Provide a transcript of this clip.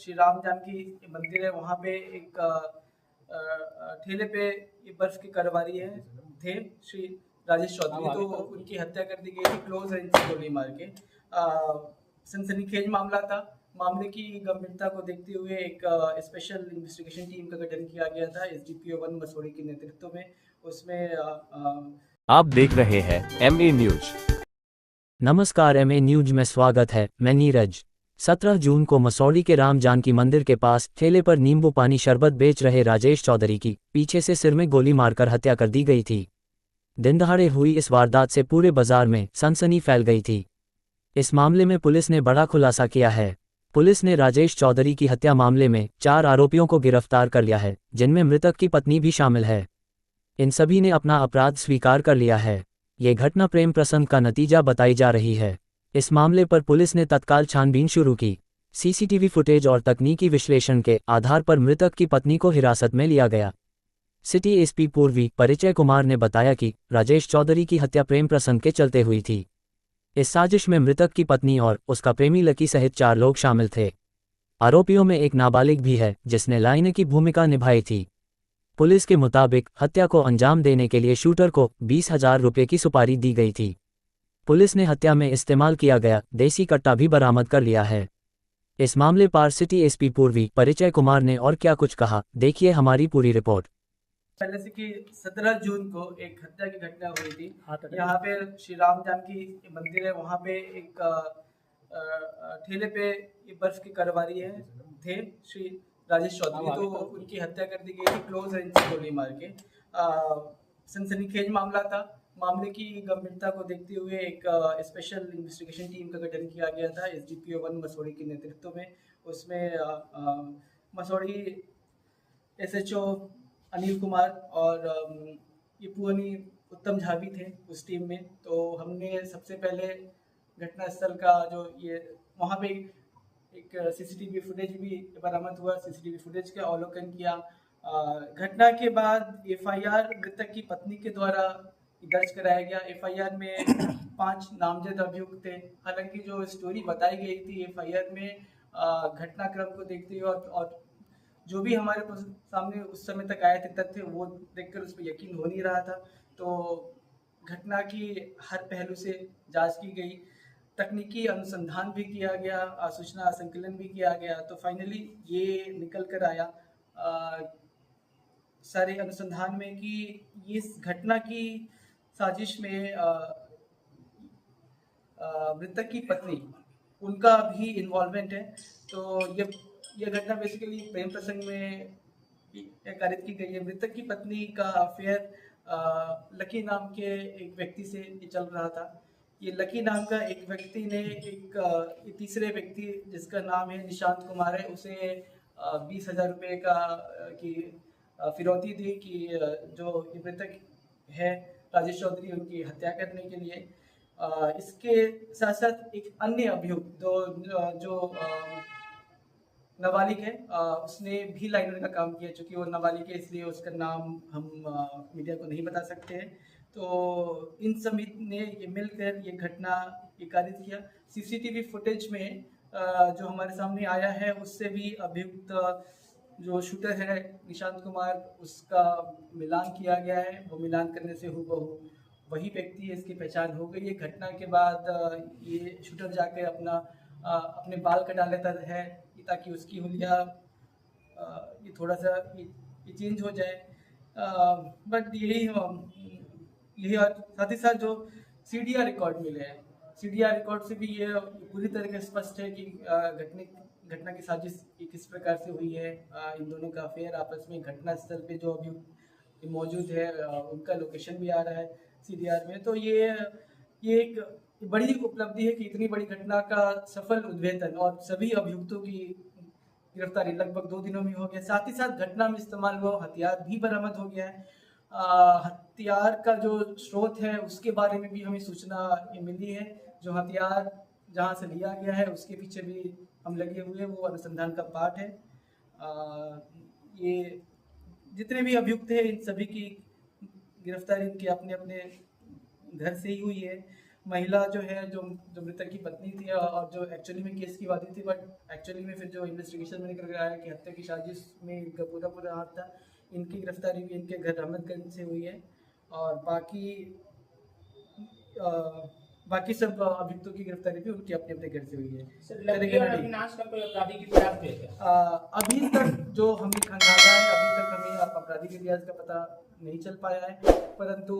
श्री राम जानकी मंदिर है, वहाँ पे एक ठेले पे ये बर्फ की कारोबारी है थे श्री राजेश चौधरी, तो उनकी हत्या कर दी गई थी क्लोज रेंज से गोली मार के। सनसनीखेज मामला था। मामले की गंभीरता को देखते हुए एक स्पेशल इन्वेस्टिगेशन टीम का गठन किया गया था एसडीपीओ 1 मसौड़ी के नेतृत्व में। उसमें आप देख रहे हैं एमए न्यूज। नमस्कार, एमए न्यूज में स्वागत है। मैं नीरज। 17 जून को मसौड़ी के राम जानकी मंदिर के पास ठेले पर नींबू पानी शरबत बेच रहे राजेश चौधरी की पीछे से सिर में गोली मारकर हत्या कर दी गई थी। दिन दहाड़े हुई इस वारदात से पूरे बाजार में सनसनी फैल गई थी। इस मामले में पुलिस ने बड़ा खुलासा किया है। पुलिस ने राजेश चौधरी की हत्या मामले में 4 आरोपियों को गिरफ्तार कर लिया है, जिनमें मृतक की पत्नी भी शामिल है। इन सभी ने अपना अपराध स्वीकार कर लिया है। ये घटना प्रेम प्रसंग का नतीजा बताई जा रही है। इस मामले पर पुलिस ने तत्काल छानबीन शुरू की। सीसीटीवी फुटेज और तकनीकी विश्लेषण के आधार पर मृतक की पत्नी को हिरासत में लिया गया। सिटी एसपी पूर्वी परिचय कुमार ने बताया कि राजेश चौधरी की हत्या प्रेम प्रसंग के चलते हुई थी। इस साजिश में मृतक की पत्नी और उसका प्रेमी लकी सहित 4 लोग शामिल थे। आरोपियों में एक नाबालिग भी है, जिसने लाइन की भूमिका निभाई थी। पुलिस के मुताबिक हत्या को अंजाम देने के लिए शूटर को 20,000 रुपये की सुपारी दी गई थी। पुलिस ने हत्या में इस्तेमाल किया गया देसी कट्टा भी बरामद कर लिया है। इस मामले पर सिटी एसपी पूर्वी परिचय कुमार ने और क्या कुछ कहा, देखिए हमारी पूरी रिपोर्ट। पहले से कि 17 जून को एक हत्या की घटना हुई थी। यहाँ पे श्री राम जानकी मंदिर है, वहाँ पे एक ठेले पे ये बर्फ की कारोबारी है थे श्री राजेश चौधरी, तो उनकी हत्या कर दी गई थी क्लोज रेंज से गोली मार के। सनसनीखेज मामला था। मामले की गंभीरता को देखते हुए एक स्पेशल इन्वेस्टिगेशन टीम का गठन किया गया था एसडीपीओ 1 मसौड़ी के नेतृत्व में। उसमें मसौड़ी एसएचओ अनिल कुमार और ये पुअनी उत्तम झा भी थे उस टीम में। तो हमने सबसे पहले घटनास्थल का जो ये वहाँ पे एक सीसीटीवी फुटेज भी बरामद हुआ, सीसीटीवी फुटेज का अवलोकन किया। घटना के बाद एफआईआर मृतक की पत्नी के द्वारा दर्ज कराया गया। एफआईआर में 5 नामजद अभियुक्त थे। हालांकि जो स्टोरी बताई गई थी एफआईआर में घटनाक्रम को देखते हुए और जो भी हमारे सामने उस समय तक आए थे तथ्य, वो देखकर उस पर यकीन हो नहीं रहा था। तो घटना की हर पहलू से जांच की गई, तकनीकी अनुसंधान भी किया गया, सूचना संकलन भी किया गया। तो फाइनली ये निकल कर आया सारे अनुसंधान में कि इस घटना की साजिश में मृतक की पत्नी, उनका भी इन्वॉल्वमेंट है। तो ये घटना बेसिकली प्रेम प्रसंग में कारित की गई है। मृतक की पत्नी का अफेयर लकी नाम के एक व्यक्ति से चल रहा था। ये लकी नाम का एक व्यक्ति ने एक तीसरे व्यक्ति जिसका नाम है निशांत कुमार है, उसे 20,000 रुपये की फिरौती दी कि जो मृतक है राजेश चौधरी, उनकी हत्या करने के लिए। इसके साथ साथ एक अन्य अभियुक्त जो नाबालिग है, उसने भी लाइनर का काम किया। चूँकि वो नाबालिग है इसलिए उसका नाम हम मीडिया को नहीं बता सकते हैं। तो इन सभी ने ये मिलकर ये घटना कारित किया। सीसीटीवी फुटेज में जो हमारे सामने आया है उससे भी अभियुक्त जो शूटर है निशांत कुमार, उसका मिलान किया गया है। वो मिलान करने से हूबहू वही व्यक्ति है, इसकी पहचान हो गई है। घटना के बाद ये शूटर जाके अपने बाल कटा लेता है ताकि उसकी हुलिया ये थोड़ा सा ये चेंज हो जाए। बट यही और साथ ही साथ जो सीडीआर रिकॉर्ड मिले हैं, सीडीआर रिकॉर्ड से भी ये पूरी तरह से स्पष्ट है कि घटना की साजिश किस प्रकार से हुई है। इन दोनों का अफेयर आपस में, घटनास्थल पे जो अभी मौजूद है उनका लोकेशन भी आ रहा है सीडीआर में। तो ये एक बड़ी उपलब्धि है कि इतनी बड़ी घटना का सफल उद्भेदन और सभी अभियुक्तों की गिरफ्तारी लगभग 2 दिनों में हो गया। साथ ही साथ घटना में इस्तेमाल हुआ हथियार भी बरामद हो गया है। हथियार का जो स्रोत है उसके बारे में भी हमें सूचना मिली है। जो हथियार जहाँ से लिया गया है उसके पीछे भी हम लगे हुए हैं, वो अनुसंधान का पार्ट है। ये जितने भी अभियुक्त हैं इन सभी की गिरफ्तारी इनके अपने अपने घर से ही हुई है। महिला जो है जो जो मृतक की पत्नी थी और जो एक्चुअली में केस की वादी थी, बट एक्चुअली में फिर जो इन्वेस्टिगेशन में निकल आया कि हत्या की साजिश में इनका पूरा हाथ था। इनकी गिरफ्तारी भी इनके घर अहमदगंज से हुई है और बाकी सब अभियुक्तों की गिरफ्तारी भी उनकी अपने अपने घर से हुई है। सर, लड़की और अविनाश का कोई आपराधिक इतिहास भी है क्या? अभी तक जो हमें खंगाला है, अभी तक हमें अपराधिक इतिहास का पता नहीं चल पाया है, परंतु